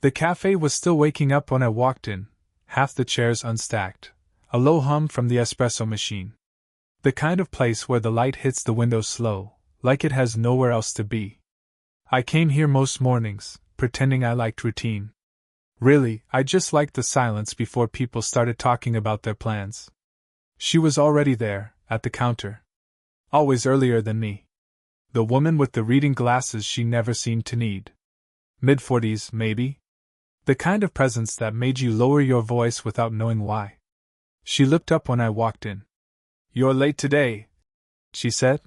The cafe was still waking up when I walked in, half the chairs unstacked, a low hum from the espresso machine. The kind of place where the light hits the window slow, like it has nowhere else to be. I came here most mornings, pretending I liked routine. Really, I just liked the silence before people started talking about their plans. She was already there, at the counter. Always earlier than me. The woman with the reading glasses she never seemed to need. Mid-40s, maybe? The kind of presence that made you lower your voice without knowing why. She looked up when I walked in. "You're late today," she said.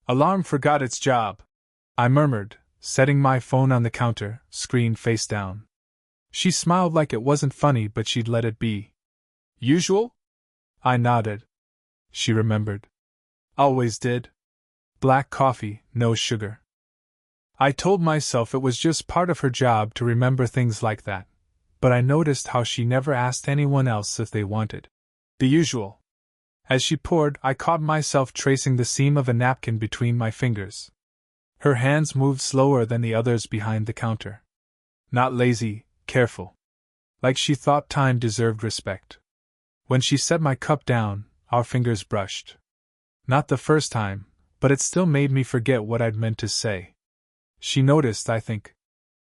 "Alarm forgot its job," I murmured, setting my phone on the counter, screen face down. She smiled like it wasn't funny, but she'd let it be. "Usual?" I nodded. She remembered. "Always did. Black coffee, no sugar." I told myself it was just part of her job to remember things like that, but I noticed how she never asked anyone else if they wanted. The usual. As she poured, I caught myself tracing the seam of a napkin between my fingers. Her hands moved slower than the others behind the counter. Not lazy, careful. Like she thought time deserved respect. When she set my cup down, our fingers brushed. Not the first time, but it still made me forget what I'd meant to say. She noticed, I think.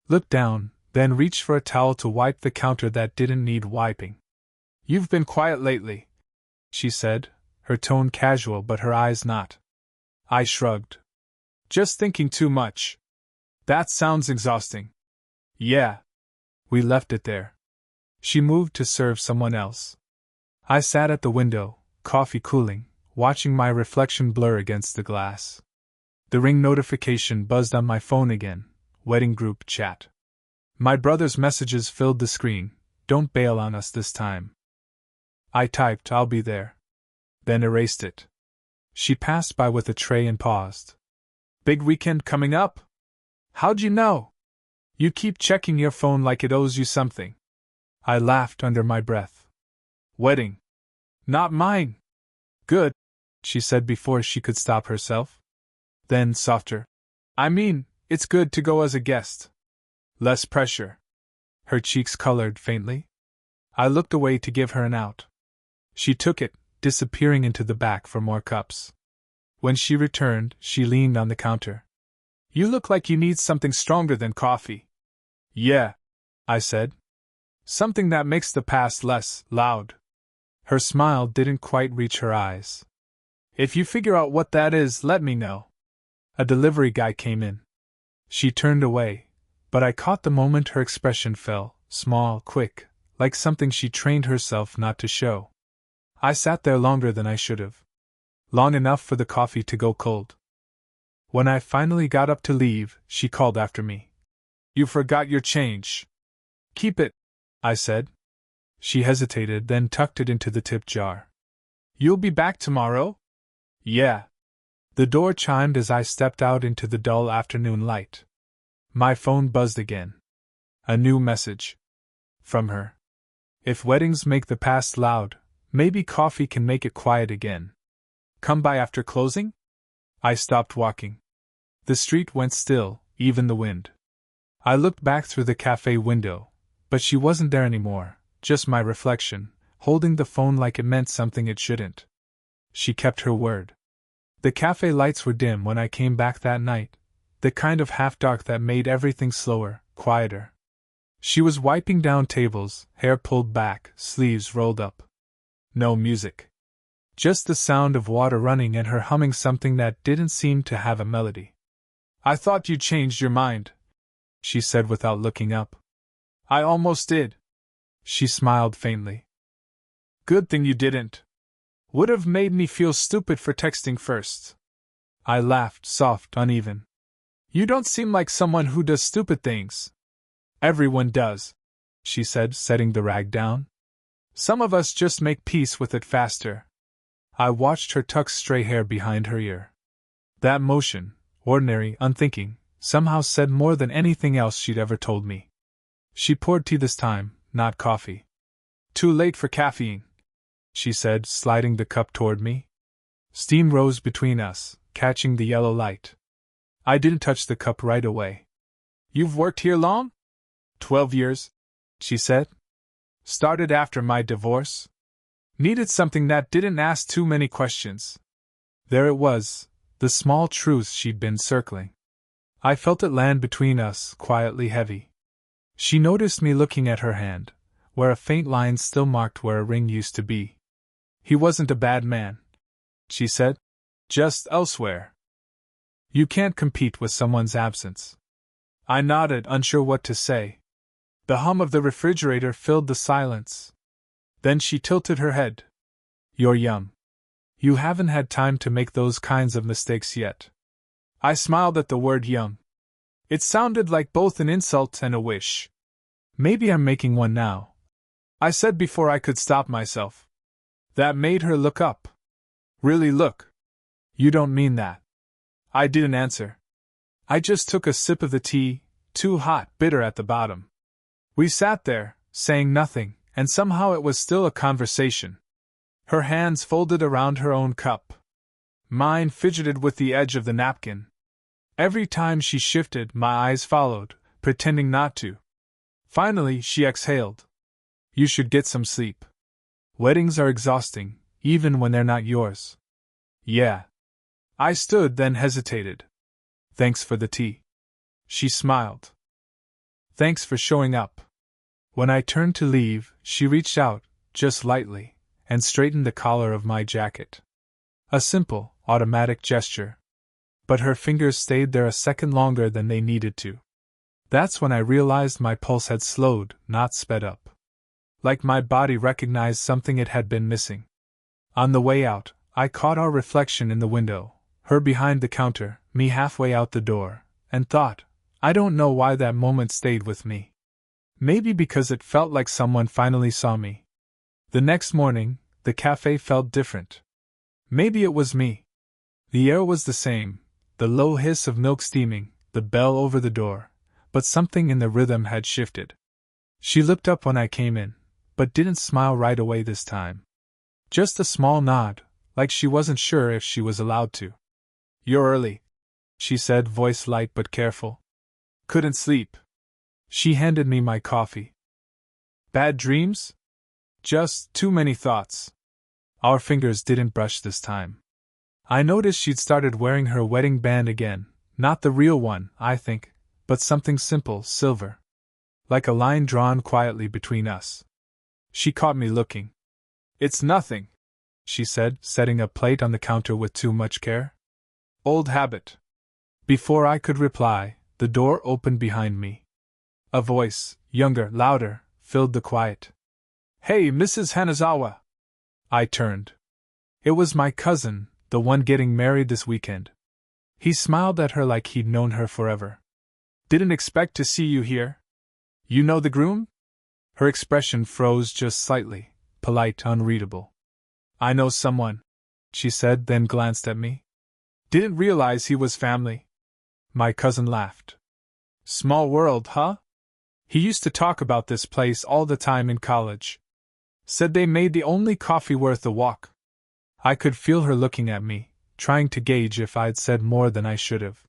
Looked down, then reached for a towel to wipe the counter that didn't need wiping. "You've been quiet lately," she said, her tone casual but her eyes not. I shrugged. "Just thinking too much." "That sounds exhausting." "Yeah." We left it there. She moved to serve someone else. I sat at the window, coffee cooling, watching my reflection blur against the glass. The ring notification buzzed on my phone again, wedding group chat. My brother's messages filled the screen, "Don't bail on us this time." I typed, "I'll be there." Then erased it. She passed by with a tray and paused. "Big weekend coming up? How'd you know? You keep checking your phone like it owes you something." I laughed under my breath. "Wedding. Not mine." "Good," she said before she could stop herself. Then, softer, "I mean, it's good to go as a guest. Less pressure." Her cheeks colored faintly. I looked away to give her an out. She took it, disappearing into the back for more cups. When she returned, she leaned on the counter. "You look like you need something stronger than coffee." "Yeah," I said. "Something that makes the past less loud." Her smile didn't quite reach her eyes. "If you figure out what that is, let me know." A delivery guy came in. She turned away, but I caught the moment her expression fell, small, quick, like something she trained herself not to show. I sat there longer than I should have. Long enough for the coffee to go cold. When I finally got up to leave, she called after me. "You forgot your change." "Keep it," I said. She hesitated, then tucked it into the tip jar. "You'll be back tomorrow?" "Yeah." The door chimed as I stepped out into the dull afternoon light. My phone buzzed again. A new message. From her. "If weddings make the past loud, maybe coffee can make it quiet again. Come by after closing?" I stopped walking. The street went still, even the wind. I looked back through the cafe window, but she wasn't there anymore, just my reflection, holding the phone like it meant something it shouldn't. She kept her word. The cafe lights were dim when I came back that night, the kind of half-dark that made everything slower, quieter. She was wiping down tables, hair pulled back, sleeves rolled up. No music. Just the sound of water running and her humming something that didn't seem to have a melody. "I thought you changed your mind," she said without looking up. "I almost did." She smiled faintly. "Good thing you didn't. Would have made me feel stupid for texting first." I laughed, soft, uneven. "You don't seem like someone who does stupid things." "Everyone does," she said, setting the rag down. "Some of us just make peace with it faster." I watched her tuck stray hair behind her ear. That motion, ordinary, unthinking, somehow said more than anything else she'd ever told me. She poured tea this time, not coffee. "Too late for caffeine," she said, sliding the cup toward me. Steam rose between us, catching the yellow light. I didn't touch the cup right away. "You've worked here long?" 12 years, she said. Started after my divorce. Needed something that didn't ask too many questions. There it was, the small truth she'd been circling. I felt it land between us, quietly heavy. She noticed me looking at her hand, where a faint line still marked where a ring used to be. He wasn't a bad man, she said. Just elsewhere. You can't compete with someone's absence. I nodded, unsure what to say. The hum of the refrigerator filled the silence. Then she tilted her head. You're young. You haven't had time to make those kinds of mistakes yet. I smiled at the word young. It sounded like both an insult and a wish. Maybe I'm making one now, I said before I could stop myself. That made her look up. Really look. You don't mean that. I didn't answer. I just took a sip of the tea, too hot, bitter at the bottom. We sat there, saying nothing, and somehow it was still a conversation. Her hands folded around her own cup. Mine fidgeted with the edge of the napkin. Every time she shifted, my eyes followed, pretending not to. Finally, she exhaled. You should get some sleep. Weddings are exhausting, even when they're not yours. Yeah. I stood, then hesitated. Thanks for the tea. She smiled. Thanks for showing up. When I turned to leave, she reached out, just lightly, and straightened the collar of my jacket. A simple, automatic gesture. But her fingers stayed there a second longer than they needed to. That's when I realized my pulse had slowed, not sped up. Like my body recognized something it had been missing. On the way out, I caught our reflection in the window, her behind the counter, me halfway out the door, and thought, I don't know why that moment stayed with me. Maybe because it felt like someone finally saw me. The next morning, the café felt different. Maybe it was me. The air was the same, the low hiss of milk steaming, the bell over the door, but something in the rhythm had shifted. She looked up when I came in, but didn't smile right away this time. Just a small nod, like she wasn't sure if she was allowed to. You're early, she said, voice light but careful. Couldn't sleep. She handed me my coffee. Bad dreams? Just too many thoughts. Our fingers didn't brush this time. I noticed she'd started wearing her wedding band again, not the real one, I think, but something simple, silver. Like a line drawn quietly between us. She caught me looking. It's nothing, she said, setting a plate on the counter with too much care. Old habit. Before I could reply, the door opened behind me. A voice, younger, louder, filled the quiet. Hey, Mrs. Hanazawa! I turned. It was my cousin, the one getting married this weekend. He smiled at her like he'd known her forever. Didn't expect to see you here. You know the groom? Her expression froze just slightly, polite, unreadable. I know someone, she said, then glanced at me. Didn't realize he was family. My cousin laughed. Small world, huh? He used to talk about this place all the time in college. Said they made the only coffee worth the walk. I could feel her looking at me, trying to gauge if I'd said more than I should have.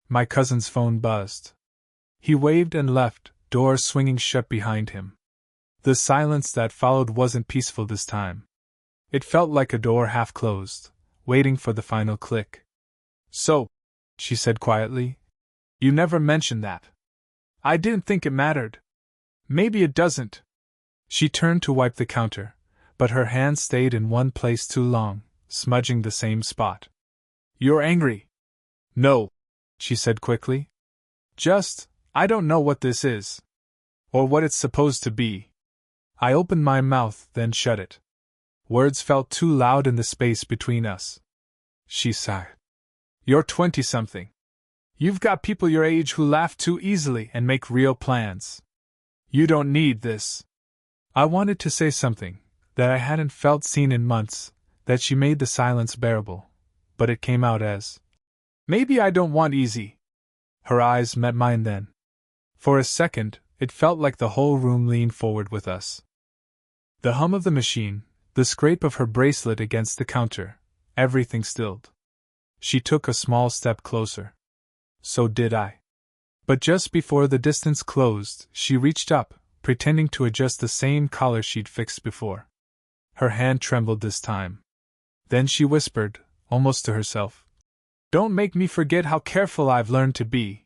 My cousin's phone buzzed. He waved and left, door swinging shut behind him. The silence that followed wasn't peaceful this time. It felt like a door half closed, waiting for the final click. So, she said quietly, you never mentioned that. I didn't think it mattered. Maybe it doesn't. She turned to wipe the counter, but her hand stayed in one place too long, smudging the same spot. You're angry. No, she said quickly. Just, I don't know what this is. Or what it's supposed to be. I opened my mouth, then shut it. Words felt too loud in the space between us. She sighed. You're 20-something. You've got people your age who laugh too easily and make real plans. You don't need this. I wanted to say something, that I hadn't felt seen in months, that she made the silence bearable, but it came out as, maybe I don't want easy. Her eyes met mine then. For a second, it felt like the whole room leaned forward with us. The hum of the machine, the scrape of her bracelet against the counter, everything stilled. She took a small step closer. So did I. But just before the distance closed, she reached up, pretending to adjust the same collar she'd fixed before. Her hand trembled this time. Then she whispered, almost to herself, "Don't make me forget how careful I've learned to be."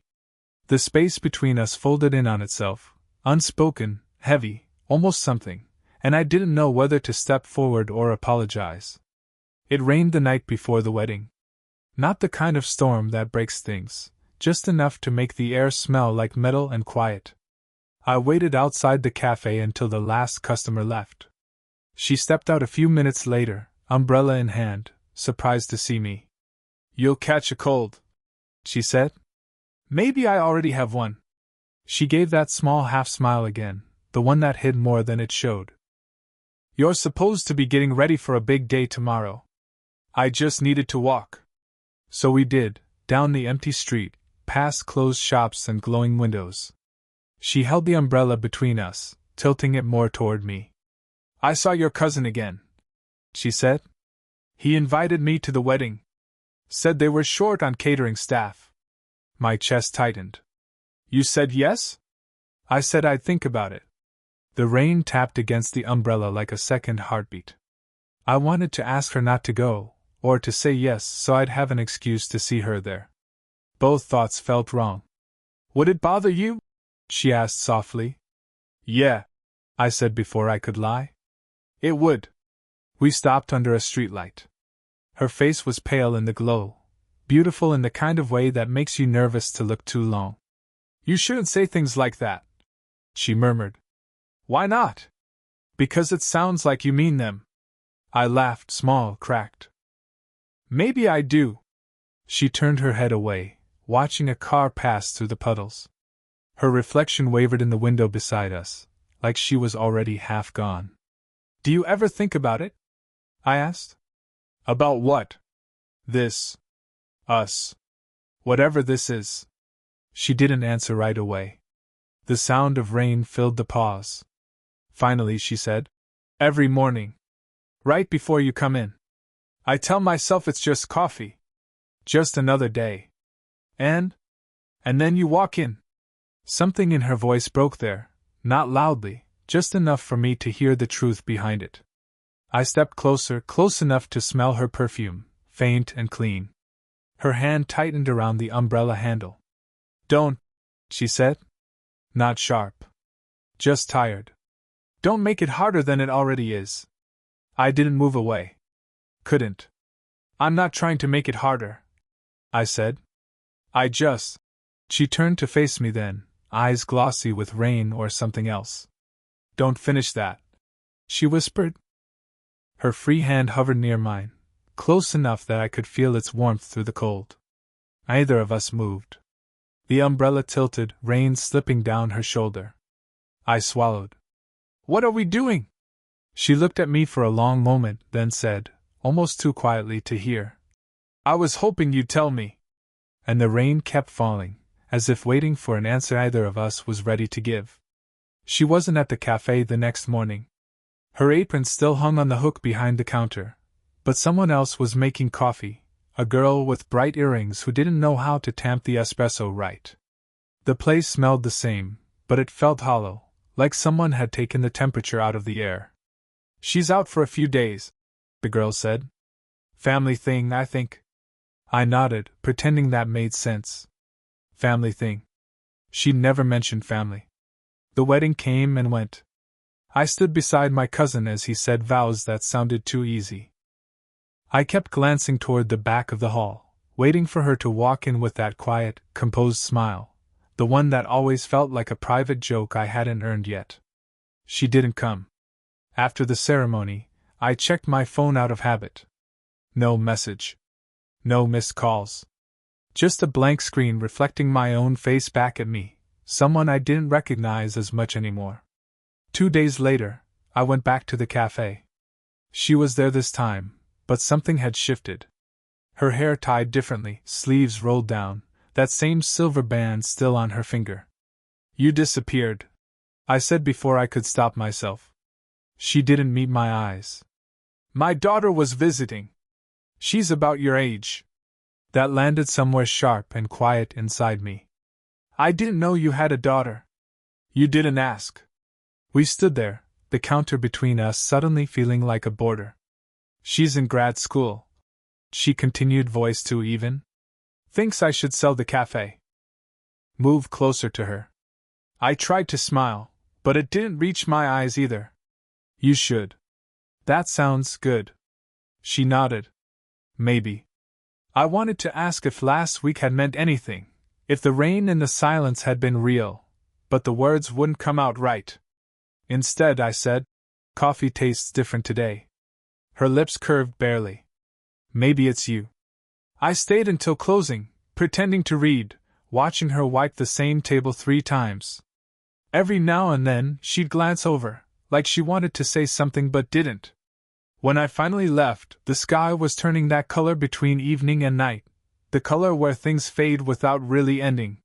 The space between us folded in on itself, unspoken, heavy, almost something, and I didn't know whether to step forward or apologize. It rained the night before the wedding. Not the kind of storm that breaks things, just enough to make the air smell like metal and quiet. I waited outside the cafe until the last customer left. She stepped out a few minutes later, umbrella in hand, surprised to see me. "You'll catch a cold," she said. "Maybe I already have one." She gave that small half-smile again, the one that hid more than it showed. "You're supposed to be getting ready for a big day tomorrow. I just needed to walk." So we did, down the empty street, past closed shops and glowing windows. She held the umbrella between us, tilting it more toward me. "I saw your cousin again," she said. "He invited me to the wedding. Said they were short on catering staff." My chest tightened. "You said yes?" I said I'd think about it. The rain tapped against the umbrella like a second heartbeat. I wanted to ask her not to go, or to say yes so I'd have an excuse to see her there. Both thoughts felt wrong. "Would it bother you?" she asked softly. "Yeah," I said before I could lie. "It would." We stopped under a streetlight. Her face was pale in the glow, beautiful in the kind of way that makes you nervous to look too long. "You shouldn't say things like that," she murmured. "Why not?" "Because it sounds like you mean them." I laughed, small, cracked. "Maybe I do." She turned her head away, watching a car pass through the puddles. Her reflection wavered in the window beside us, like she was already half gone. "Do you ever think about it?" I asked. "About what?" "This. Us. Whatever this is." She didn't answer right away. The sound of rain filled the pause. Finally she said, "Every morning. Right before you come in. I tell myself it's just coffee. Just another day. And then you walk in." Something in her voice broke there, not loudly, just enough for me to hear the truth behind it. I stepped closer, close enough to smell her perfume, faint and clean. Her hand tightened around the umbrella handle. "Don't," she said. Not sharp. Just tired. "Don't make it harder than it already is." I didn't move away. Couldn't. "I'm not trying to make it harder," I said. "I just—" She turned to face me then, eyes glossy with rain or something else. "Don't finish that," she whispered. Her free hand hovered near mine, close enough that I could feel its warmth through the cold. Neither of us moved. The umbrella tilted, rain slipping down her shoulder. I swallowed. "What are we doing?" She looked at me for a long moment, then said, almost too quietly to hear, "I was hoping you'd tell me." And the rain kept falling, as if waiting for an answer either of us was ready to give. She wasn't at the cafe the next morning. Her apron still hung on the hook behind the counter, but someone else was making coffee, a girl with bright earrings who didn't know how to tamp the espresso right. The place smelled the same, but it felt hollow, like someone had taken the temperature out of the air. "She's out for a few days," the girl said. "Family thing, I think." I nodded, pretending that made sense. Family thing. She'd never mentioned family. The wedding came and went. I stood beside my cousin as he said vows that sounded too easy. I kept glancing toward the back of the hall, waiting for her to walk in with that quiet, composed smile, the one that always felt like a private joke I hadn't earned yet. She didn't come. After the ceremony, I checked my phone out of habit. No message. No missed calls. Just a blank screen reflecting my own face back at me, someone I didn't recognize as much anymore. 2 days later, I went back to the cafe. She was there this time, but something had shifted. Her hair tied differently, sleeves rolled down, that same silver band still on her finger. "You disappeared," I said before I could stop myself. She didn't meet my eyes. "My daughter was visiting. She's about your age." That landed somewhere sharp and quiet inside me. I didn't know you had a daughter. You didn't ask. We stood there, the counter between us suddenly feeling like a border. She's in grad school, she continued, voice too even. Thinks I should sell the cafe. Move closer to her. I tried to smile, but it didn't reach my eyes either. You should. That sounds good. She nodded. Maybe. I wanted to ask if last week had meant anything, if the rain and the silence had been real, but the words wouldn't come out right. Instead, I said, coffee tastes different today. Her lips curved barely. Maybe it's you. I stayed until closing, pretending to read, watching her wipe the same table 3 times. Every now and then, she'd glance over, like she wanted to say something but didn't. When I finally left, the sky was turning that color between evening and night, the color where things fade without really ending.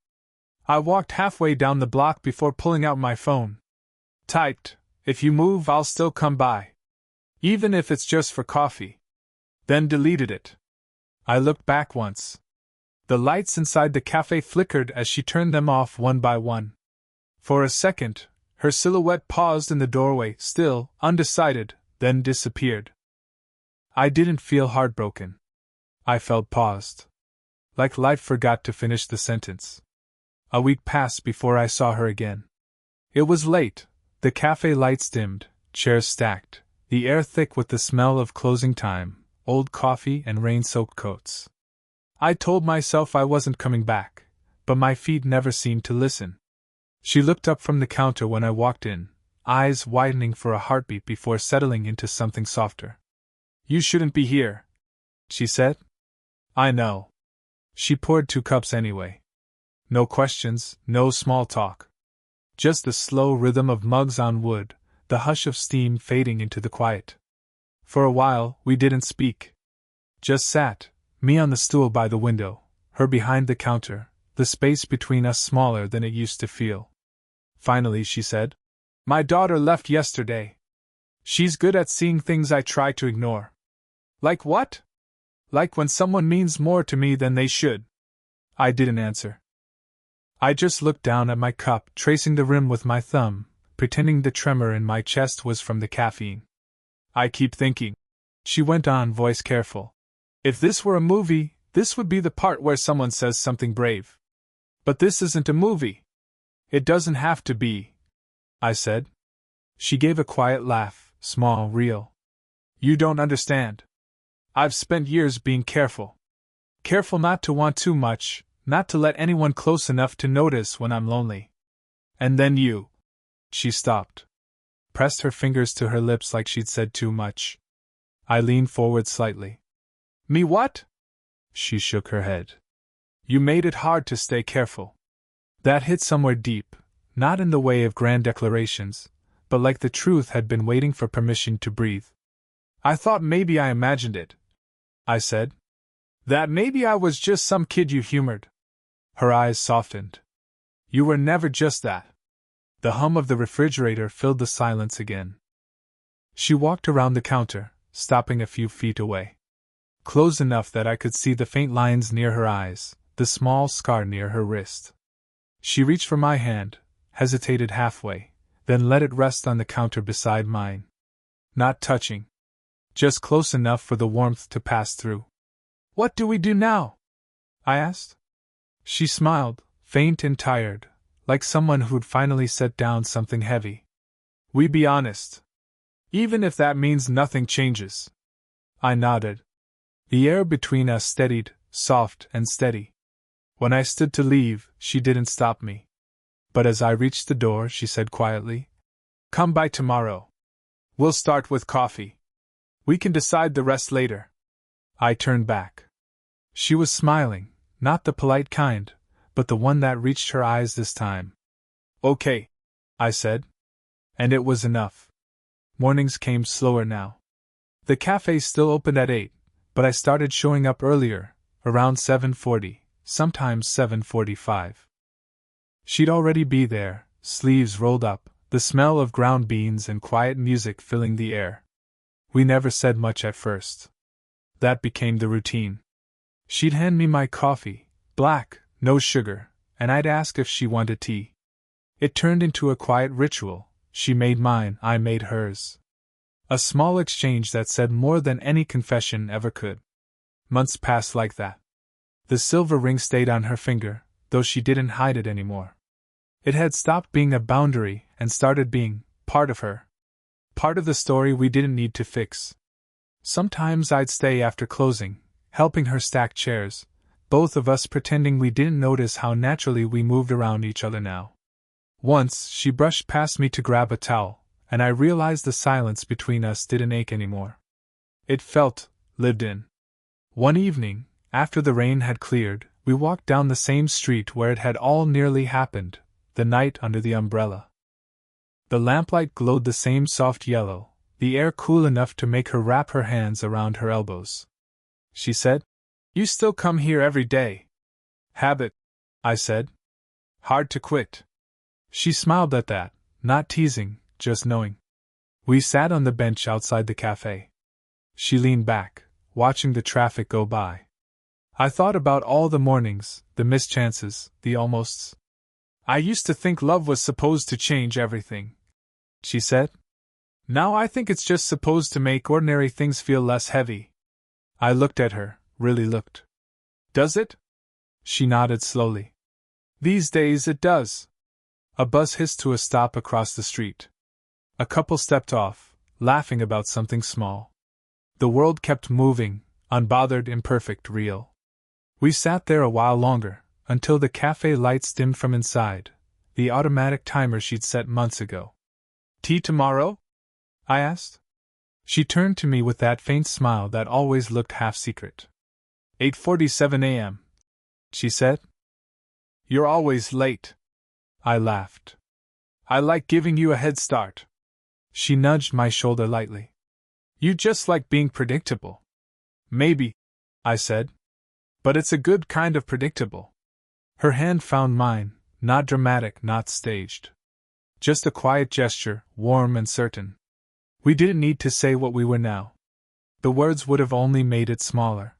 I walked halfway down the block before pulling out my phone. Typed, "If you move, I'll still come by. Even if it's just for coffee." Then deleted it. I looked back once. The lights inside the cafe flickered as she turned them off one by one. For a second, her silhouette paused in the doorway, still undecided, then disappeared. I didn't feel heartbroken. I felt paused. Like life forgot to finish the sentence. A week passed before I saw her again. It was late, the cafe lights dimmed, chairs stacked, the air thick with the smell of closing time, old coffee and rain-soaked coats. I told myself I wasn't coming back, but my feet never seemed to listen. She looked up from the counter when I walked in, eyes widening for a heartbeat before settling into something softer. "You shouldn't be here," she said. "I know." She poured 2 cups anyway. No questions, no small talk. Just the slow rhythm of mugs on wood, the hush of steam fading into the quiet. For a while, we didn't speak. Just sat, me on the stool by the window, her behind the counter, the space between us smaller than it used to feel. Finally, she said, "My daughter left yesterday. She's good at seeing things I try to ignore." "Like what?" "Like when someone means more to me than they should." I didn't answer. I just looked down at my cup, tracing the rim with my thumb, pretending the tremor in my chest was from the caffeine. "I keep thinking," she went on, voice careful, "if this were a movie, this would be the part where someone says something brave. But this isn't a movie. It doesn't have to be," I said. She gave a quiet laugh, small, real. "You don't understand. I've spent years being careful. Careful not to want too much, not to let anyone close enough to notice when I'm lonely. And then you." She stopped. Pressed her fingers to her lips like she'd said too much. I leaned forward slightly. "Me what?" She shook her head. "You made it hard to stay careful." That hit somewhere deep, not in the way of grand declarations, but like the truth had been waiting for permission to breathe. "I thought maybe I imagined it," I said. "That maybe I was just some kid you humored." Her eyes softened. "You were never just that." The hum of the refrigerator filled the silence again. She walked around the counter, stopping a few feet away. Close enough that I could see the faint lines near her eyes, the small scar near her wrist. She reached for my hand, hesitated halfway, then let it rest on the counter beside mine. Not touching. Just close enough for the warmth to pass through. "What do we do now?" I asked. She smiled, faint and tired, like someone who'd finally set down something heavy. "We be honest. Even if that means nothing changes." I nodded. The air between us steadied, soft and steady. When I stood to leave, she didn't stop me. But as I reached the door, she said quietly, "Come by tomorrow. We'll start with coffee. We can decide the rest later." I turned back. She was smiling, not the polite kind, but the one that reached her eyes this time. "Okay," I said. And it was enough. Mornings came slower now. The cafe still opened at 8, but I started showing up earlier, around 7:40. Sometimes 7:45. She'd already be there, sleeves rolled up, the smell of ground beans and quiet music filling the air. We never said much at first. That became the routine. She'd hand me my coffee, black, no sugar, and I'd ask if she wanted tea. It turned into a quiet ritual. She made mine, I made hers. A small exchange that said more than any confession ever could. Months passed like that. The silver ring stayed on her finger, though she didn't hide it anymore. It had stopped being a boundary and started being part of her. Part of the story we didn't need to fix. Sometimes I'd stay after closing, helping her stack chairs, both of us pretending we didn't notice how naturally we moved around each other now. Once, she brushed past me to grab a towel, and I realized the silence between us didn't ache anymore. It felt lived in. One evening, after the rain had cleared, we walked down the same street where it had all nearly happened, the night under the umbrella. The lamplight glowed the same soft yellow, the air cool enough to make her wrap her hands around her elbows. She said, "You still come here every day." "Habit," I said. "Hard to quit." She smiled at that, not teasing, just knowing. We sat on the bench outside the café. She leaned back, watching the traffic go by. I thought about all the mornings, the missed chances, the almosts. "I used to think love was supposed to change everything," she said. "Now I think it's just supposed to make ordinary things feel less heavy." I looked at her, really looked. "Does it?" She nodded slowly. "These days it does." A bus hissed to a stop across the street. A couple stepped off, laughing about something small. The world kept moving, unbothered, imperfect, real. We sat there a while longer, until the cafe lights dimmed from inside, the automatic timer she'd set months ago. "Tea tomorrow?" I asked. She turned to me with that faint smile that always looked half-secret. 8:47 a.m., she said. "You're always late." I laughed. "I like giving you a head start." She nudged my shoulder lightly. "You just like being predictable." "Maybe," I said. "But it's a good kind of predictable." Her hand found mine, not dramatic, not staged. Just a quiet gesture, warm and certain. We didn't need to say what we were now. The words would have only made it smaller.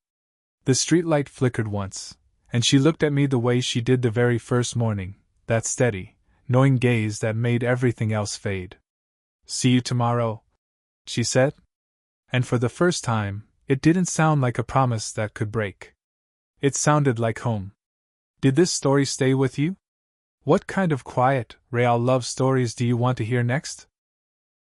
The streetlight flickered once, and she looked at me the way she did the very first morning, that steady, knowing gaze that made everything else fade. "See you tomorrow," she said. And for the first time, it didn't sound like a promise that could break. It sounded like home. Did this story stay with you? What kind of quiet, real love stories do you want to hear next?